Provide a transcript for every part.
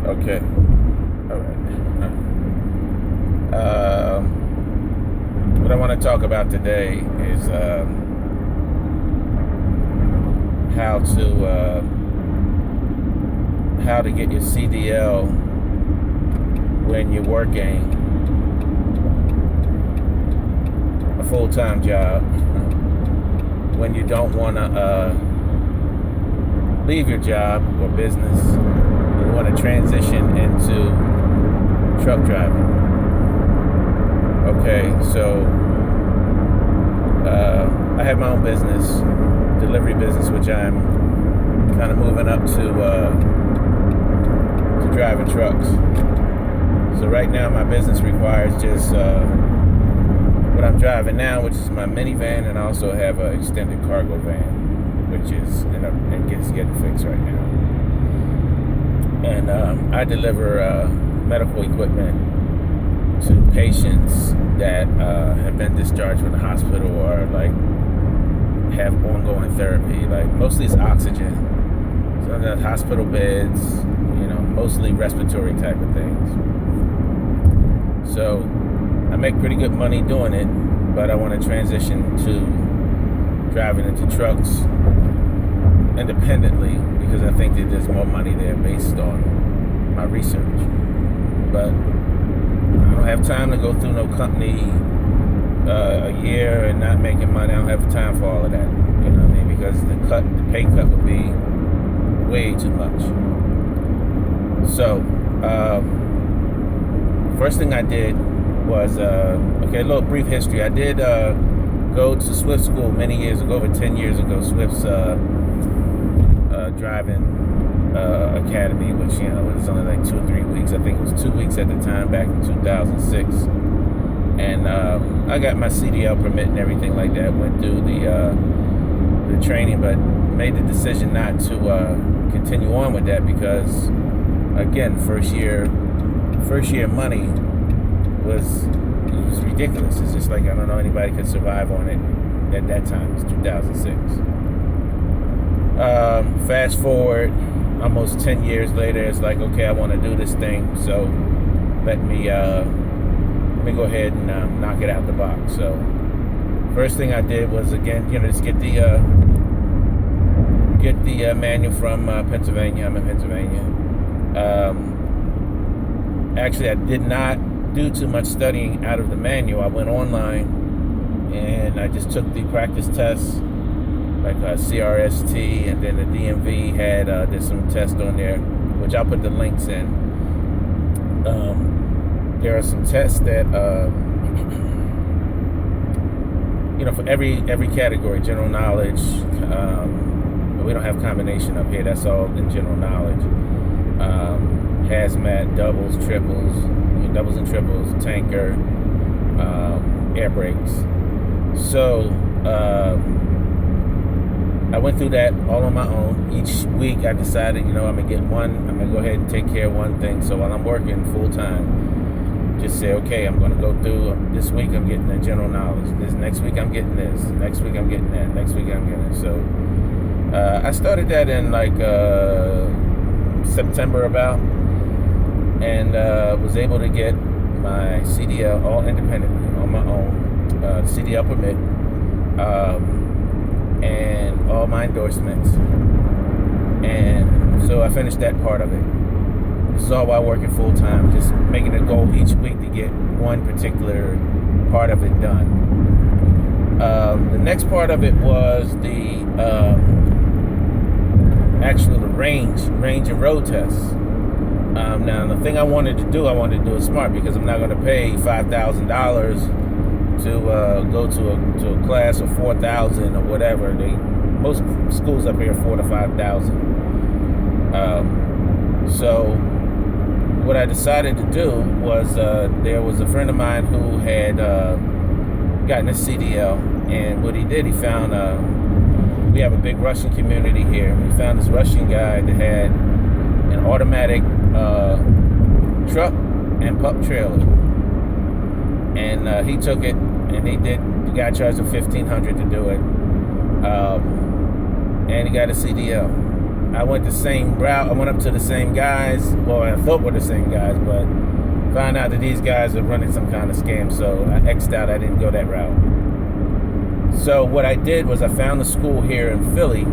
Okay. All right. What I want to talk about today is how to get your CDL when you're working a full-time job, when you don't want to leave your job or business. You want to transition into truck driving. Okay, so I have my own business, delivery business, which I'm kind of moving up to driving trucks. So right now my business requires just what I'm driving now, which is my minivan, and I also have an extended cargo van, which is getting fixed right now. And I deliver medical equipment to patients that have been discharged from the hospital or like have ongoing therapy. Like mostly it's oxygen, so the hospital beds, mostly respiratory type of things. So I make pretty good money doing it, but I want to transition to driving into trucks independently because I think that there's more money there based on my research. But I don't have time to go through no company a year and not making money. I don't have time for all of that, you know what I mean? Because the pay cut would be way too much. So first thing I did was a little brief history. I did go to Swift School many years ago, over 10 years ago. Swift's driving academy, which it was only like 2 or 3 weeks. I think it was 2 weeks at the time, back in 2006. And I got my CDL permit and everything like that. Went through the training, but made the decision not to continue on with that because, again, first year money was ridiculous. It's just like I don't know anybody could survive on it at that time. It's 2006. Fast forward almost 10 years later, it's like, okay, I want to do this thing, so let me go ahead and knock it out the box. So first thing I did was, again, just get the manual from Pennsylvania. I'm in Pennsylvania. Actually, I did not do too much studying out of the manual. I went online and I just took the practice tests, like CRST, and then the DMV had there's some tests on there, which I'll put the links in. There are some tests that for every category, general knowledge. We don't have combination up here. That's all in general knowledge. Hazmat, doubles and triples, tanker, air brakes. So I went through that all on my own. Each week I decided, I'm going to go ahead and take care of one thing. So while I'm working full time, just say, okay, I'm going to go through, this week I'm getting the general knowledge. This next week I'm getting this. Next week I'm getting that. Next week I'm getting it. So I started that in like September about, and was able to get my CDL all independently on my own, CDL permit, and all my endorsements. And so I finished that part of it. This is all while working full time, just making a goal each week to get one particular part of it done. The next part of it was the range and road tests. Now, the thing I wanted to do it smart, because I'm not going to pay $5,000 to go to a class of $4,000 or whatever. Most schools up here are $4,000 to $5,000. So what I decided to do was there was a friend of mine who had gotten a CDL, and what he did, he found we have a big Russian community here. He found this Russian guy that had an automatic truck and pup trailer, and he took it, and the guy charged him $1,500 to do it, and he got a CDL. I went the same route. I went up to the same guys. Well, I thought were the same guys, but found out that these guys are running some kind of scam. So I X'd out. I didn't go that route. So what I did was I found a school here in Philly,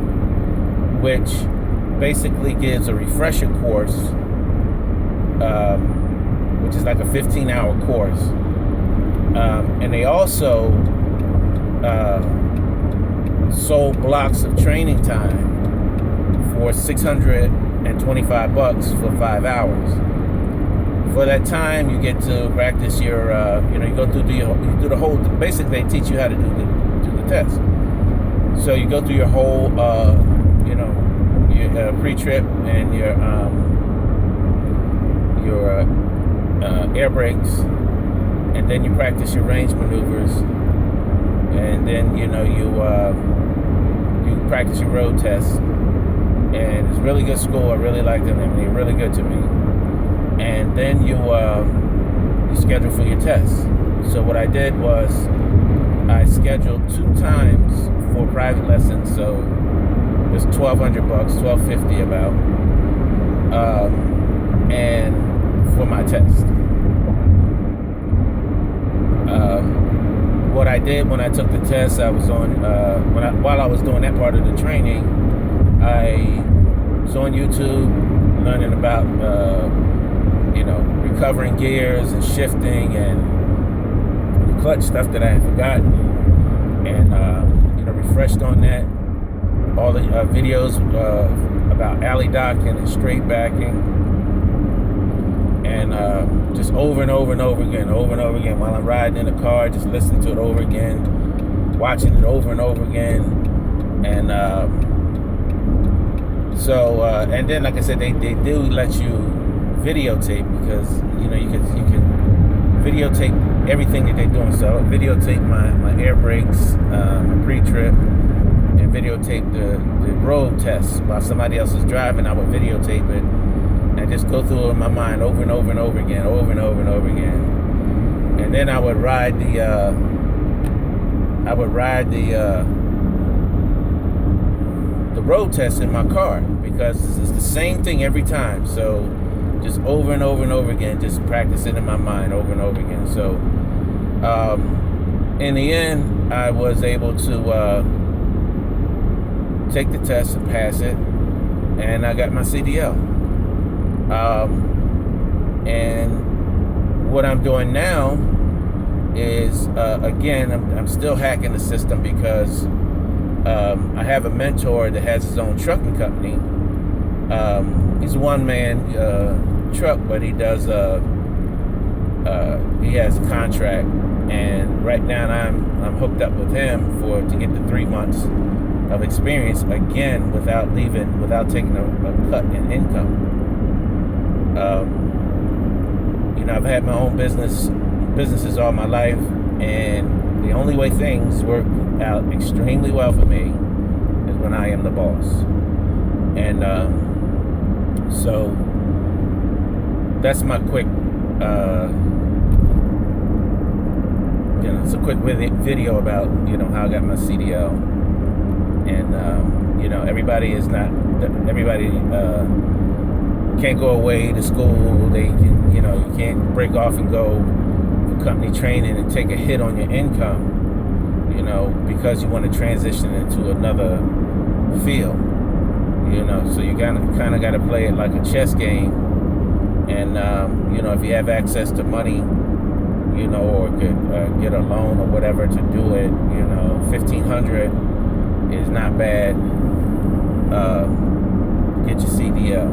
which basically gives a refresher course, which is like a 15-hour course. And they also sold blocks of training time for $625 for 5 hours. For that time, you get to practice your, you go through the whole. Basically, they teach you how to do the test. So you go through your whole, your pre-trip and your air brakes, and then you practice your range maneuvers, and then you practice your road tests. And it's a really good school. I really like them. I mean, they're really good to me. And then you schedule for your tests. So what I did was I scheduled 2 times for private lessons. So it's $1,200, $1,250 about, and for my test. What I did when I took the test, I was on while I was doing that part of the training, I was on YouTube learning about recovering gears and shifting and the clutch stuff that I had forgotten, and refreshed on that. All the videos about alley docking and straight backing, and just over and over again while I'm riding in the car, just listening to it over again, watching it over and over again. And and then, like I said, they do let you videotape, because you can videotape everything that they're doing. So I would videotape my air brakes, my pre-trip, and videotape the road tests while somebody else is driving. I would videotape it and just go through it in my mind over and over again. And then I would ride the road test in my car, because it's the same thing every time. So just over and over again, just practice it in my mind over and over again. So in the end, I was able to take the test and pass it, and I got my CDL. And what I'm doing now is, again, I'm still hacking the system, because I have a mentor that has his own trucking company. He's a one-man truck, but he does. He has a contract, and right now I'm hooked up with him to get the 3 months of experience again, without taking a cut in income. I've had my own businesses all my life, and the only way things work out extremely well for me is when I am the boss. And so that's my quick, it's a quick video about how I got my CDL. And everybody can't go away to school. They can, you can't break off and go for company training and take a hit on your income, because you want to transition into another field, so you kind of got to play it like a chess game. And, if you have access to money, or could get a loan or whatever to do it, $1,500 is not bad. Get your CDL.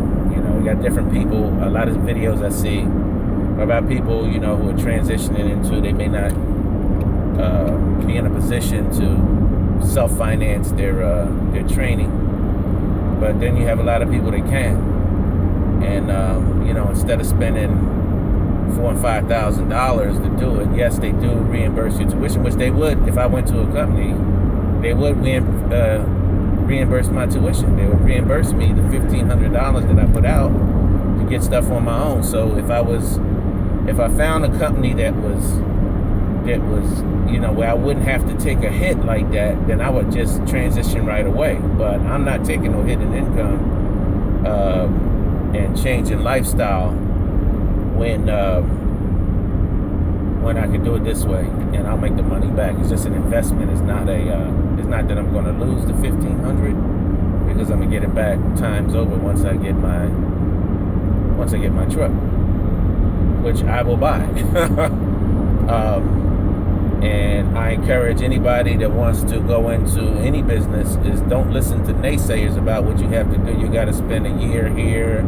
We got different people. A lot of videos I see are about people, who are transitioning into, they may not be in a position to self-finance their training. But then you have a lot of people that can. And, instead of spending $4,000 and $5,000 to do it, yes, they do reimburse your tuition, which they would if I went to a company. They would reimburse my tuition. They would reimburse me the $1,500 that I put out to get stuff on my own. So if I found a company that was where I wouldn't have to take a hit like that, then I would just transition right away. But I'm not taking no hit in income. and changing lifestyle when I can do it this way and I'll make the money back. It's just an investment. It's not that I'm going to lose the $1,500, because I'm gonna get it back times over once I get my truck, which I will buy. And I encourage anybody that wants to go into any business is don't listen to naysayers about what you have to do. You got to spend a year here,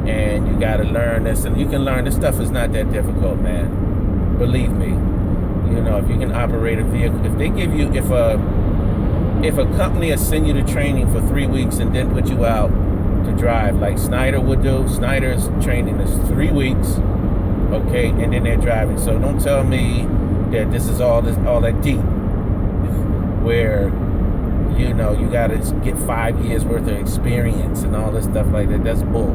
and you got to learn this, and you can learn this stuff is not that difficult, man. Believe me. You know, if you can operate a vehicle, if they give you, if a company will send you to training for 3 weeks and then put you out to drive like Snyder would do. Snyder's training is 3 weeks, okay, and then they're driving. So don't tell me that this is all that deep, where you know you gotta get 5 years worth of experience and all this stuff like that. That's bull.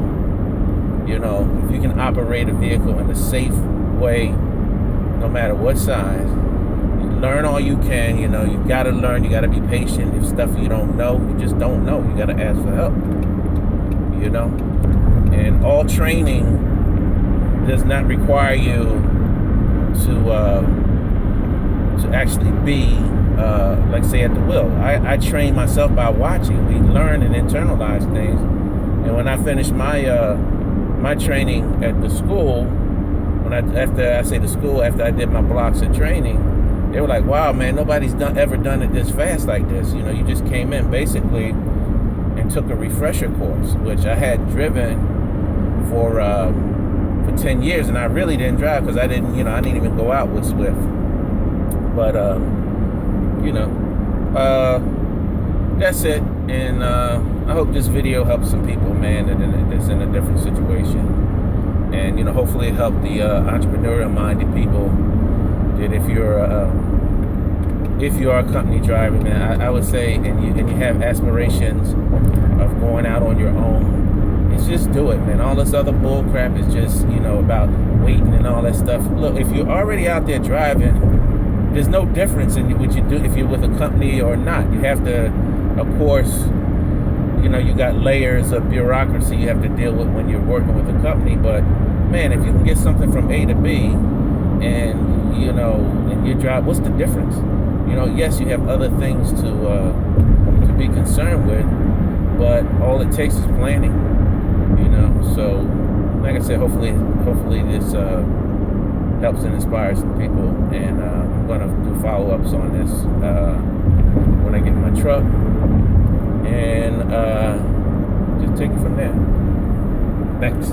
You know, if you can operate a vehicle in a safe way, no matter what size, you learn all you can. You know, you gotta learn. You gotta be patient. If stuff you don't know, you just don't know. You gotta ask for help. You know, and all training does not require you to actually be like say at the wheel. I train myself by watching. We learn and internalize things. And when I finished my training at the school, after I did my blocks of training, they were like, "Wow, man, nobody's ever done it this fast like this. You know, you just came in basically and took a refresher course," which I had driven for 10 years, and I really didn't drive because I didn't even go out with Swift. But that's it. And I hope this video helps some people, man, that's in a different situation. And hopefully it helped the entrepreneurial-minded people. That if you are a company driver, man, I would say, and you have aspirations of going out on your own, it's just do it, man. All this other bull crap is just about waiting and all that stuff. Look, if you're already out there driving, there's no difference in what you do if you're with a company or not. You have to, of course, you got layers of bureaucracy you have to deal with when you're working with a company. But man, if you can get something from A to B, and and you drive, what's the difference? Yes, you have other things to be concerned with, but all it takes is planning. So like I said, hopefully this helps and inspires some people, and I'm gonna do follow-ups on this when I get my truck, and just take it from there. Thanks.